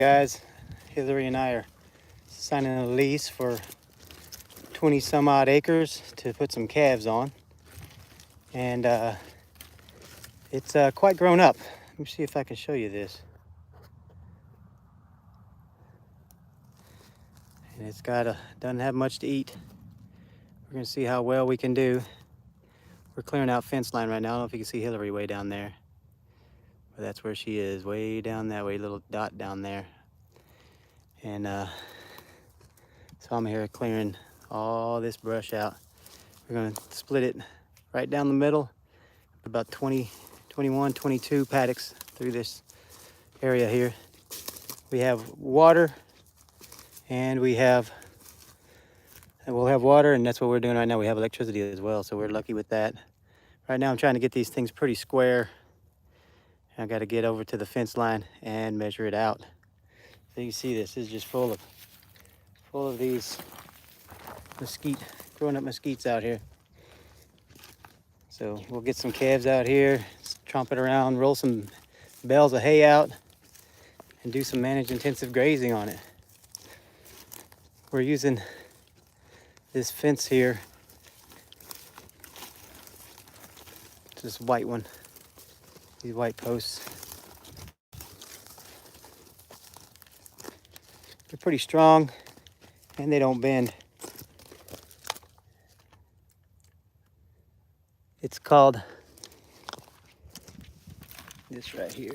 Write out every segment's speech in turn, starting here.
Guys, Hillary and I are signing a lease for 20 some odd acres to put some calves on, and it's quite grown up. Let me see if I can show you this. And it's doesn't have much to eat. We're gonna see how well we can do. We're clearing out fence line right now. I don't know if you can see Hillary way down there, but that's where she is, way down that way, little dot down there. And so I'm here clearing all this brush out. We're gonna split it right down the middle, about 20, 21, 22 paddocks through this area here. We have water, and we'll have water, and that's what we're doing right now. We have electricity as well, so we're lucky with that. Right now I'm trying to get these things pretty square. I got to get over to the fence line and measure it out. So you can see this is just full of these growing up mesquites out here. So we'll get some calves out here, tromp it around, roll some bales of hay out, and do some managed intensive grazing on it. We're using this fence here, this white one, these white posts. They're pretty strong and they don't bend. It's called this right here.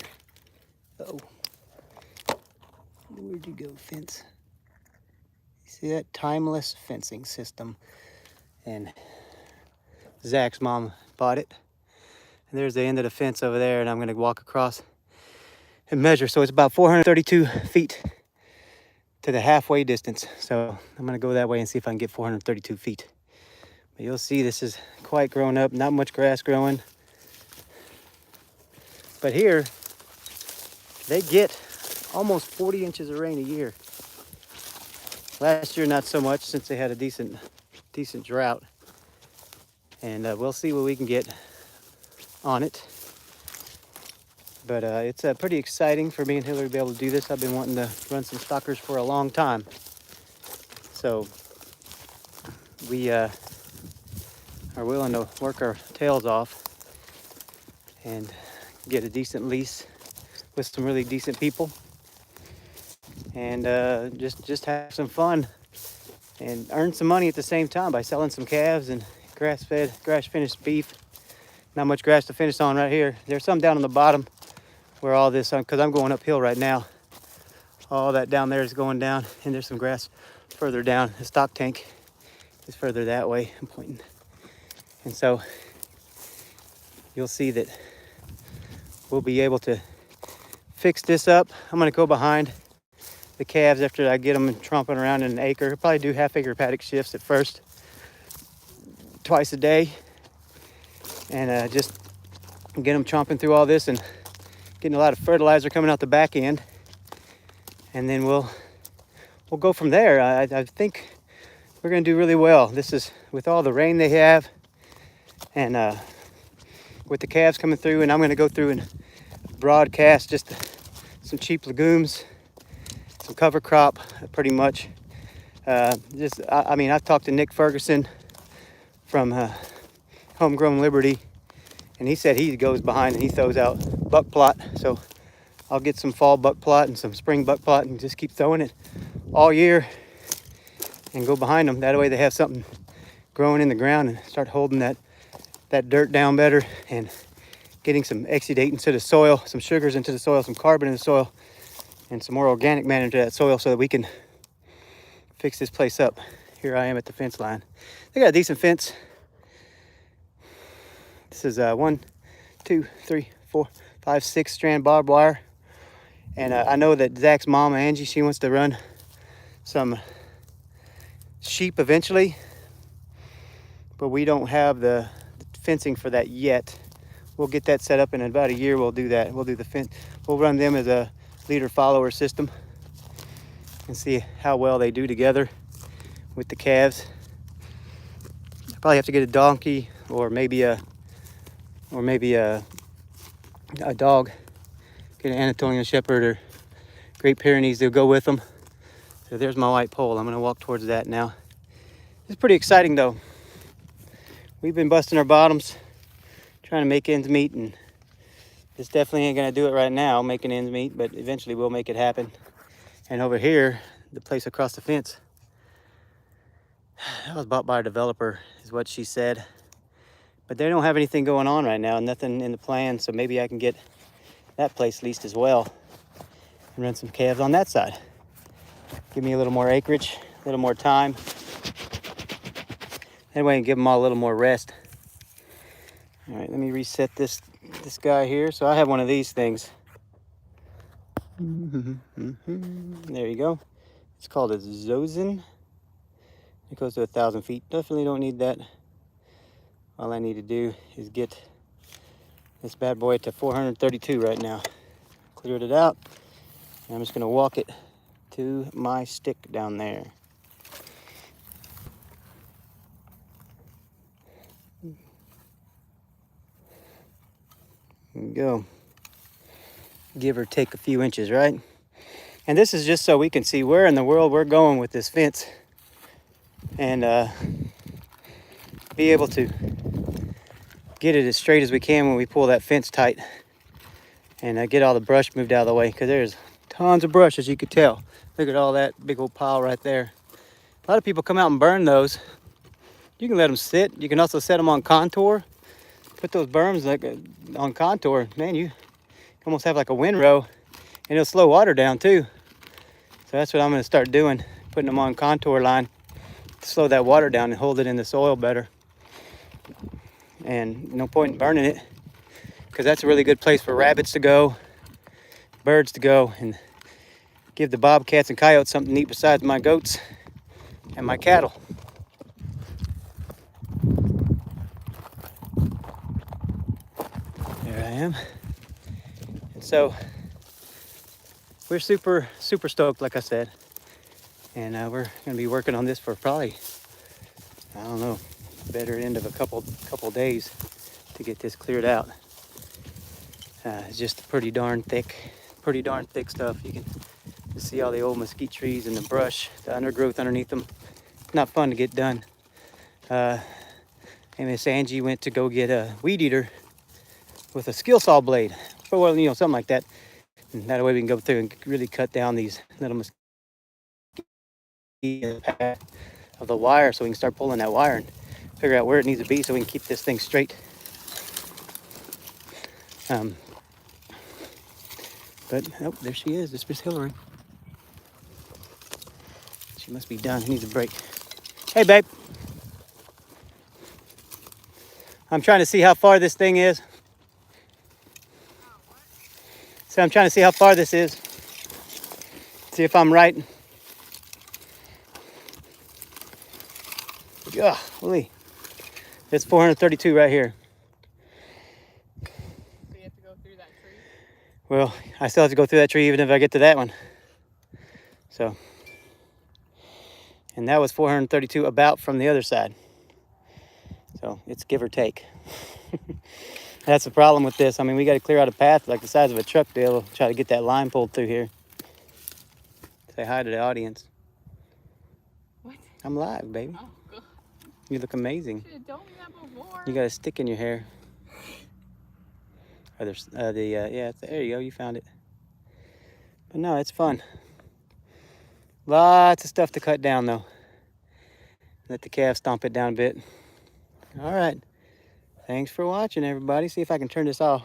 Oh, where'd you go, fence? You see that? Timeless fencing system. And Zach's mom bought it. And there's the end of the fence over there, and I'm gonna walk across and measure. So it's about 432 feet to the halfway distance. So I'm gonna go that way and see if I can get 432 feet. But you'll see this is quite grown up, not much grass growing. But here, they get almost 40 inches of rain a year. Last year, not so much, since they had a decent drought. And we'll see what we can get on it. But it's pretty exciting for me and Hillary to be able to do this. I've been wanting to run some stockers for a long time. So we are willing to work our tails off and get a decent lease with some really decent people, and just have some fun and earn some money at the same time by selling some calves and grass-fed, grass-finished beef. Not much grass to finish on right here. There's some down on the bottom where all this, because I'm going uphill right now, all that down there is going down, and there's some grass further down. The stock tank is further that way. I'm pointing. And so you'll see that we'll be able to fix this up. I'm gonna go behind the calves after I get them tromping around in an acre. I'll probably do half-acre paddock shifts at first, twice a day, and just get them chomping through all this and getting a lot of fertilizer coming out the back end. And then we'll go from there. I think we're gonna do really well. This is with all the rain they have, and with the calves coming through, and I'm gonna go through and broadcast just some cheap legumes, some cover crop, pretty much. I mean, I've talked to Nick Ferguson from Homegrown Liberty, and he said he goes behind and he throws out buck plot. So I'll get some fall buck plot and some spring buck plot and just keep throwing it all year and go behind them. That way they have something growing in the ground and start holding that dirt down better and getting some exudate into the soil, some sugars into the soil, some carbon in the soil, and some more organic matter into that soil so that we can fix this place up. Here I am at the fence line. They got a decent fence. This is 1, 2, 3, 4, 5, 6 strand barbed wire. And I know that Zach's mom, Angie, she wants to run some sheep eventually, but we don't have the fencing for that yet. We'll get that set up in about a year. We'll do that. We'll do the fence. We'll run them as a leader-follower system and see how well they do together with the calves. I probably have to get a donkey or maybe a dog. Get an Anatolian Shepherd or Great Pyrenees to go with them. So there's my white pole. I'm gonna walk towards that now. It's pretty exciting though. We've been busting our bottoms, trying to make ends meet, and this definitely ain't gonna do it right now, making ends meet, but eventually we'll make it happen. And over here, the place across the fence, that was bought by a developer, is what she said. But they don't have anything going on right now, nothing in the plan, so maybe I can get that place leased as well and run some calves on that side. Give me a little more acreage, a little more time. Anyway, and give them all a little more rest. All right, let me reset this guy here. So I have one of these things. There you go. It's called a Zosen. It goes to 1,000 feet. Definitely don't need that. All I need to do is get this bad boy to 432 right now. Cleared it out. And I'm just gonna walk it to my stick down there. There we go. Give or take a few inches, right? And this is just so we can see where in the world we're going with this fence and be able to get it as straight as we can when we pull that fence tight and get all the brush moved out of the way, because there's tons of brush, as you could tell. Look at all that big old pile right there. A lot of people come out and burn those. You can let them sit. You can also set them on contour. Put those berms like on contour. Man, you almost have like a windrow, and it'll slow water down too. So that's what I'm going to start doing, putting them on contour line to slow that water down and hold it in the soil better. And no point in burning it, because that's a really good place for rabbits to go, birds to go, and give the bobcats and coyotes something to eat besides my goats and my cattle. There I am. And so we're super stoked, like I said, and we're going to be working on this for probably, I don't know, better end of a couple days to get this cleared out. It's just pretty darn thick stuff. You can see all the old mesquite trees and the brush, the undergrowth underneath them. Not fun to get done. And Miss Angie went to go get a weed eater with a skill saw blade, or well, you know, something like that. And that way we can go through and really cut down these little mesquite of the wire, so we can start pulling that wire and figure out where it needs to be so we can keep this thing straight. But oh, there she is. This Miss Hillary. She must be done. He needs a break. Hey, babe. I'm trying to see how far this thing is. So I'm trying to see how far this is. See if I'm right. Golly. It's 432 right here. So you have to go through that tree? Well, I still have to go through that tree even if I get to that one. So, and that was 432 about from the other side. So it's give or take. That's the problem with this. I mean, we got to clear out a path like the size of a truck to be able to try to get that line pulled through here. Say hi to the audience. What? I'm live, baby. Oh, God. You look amazing. You should have told me that before. You got a stick in your hair. Oh, there's yeah, there you go. You found it. But no, it's fun. Lots of stuff to cut down, though. Let the calf stomp it down a bit. All right. Thanks for watching, everybody. See if I can turn this off.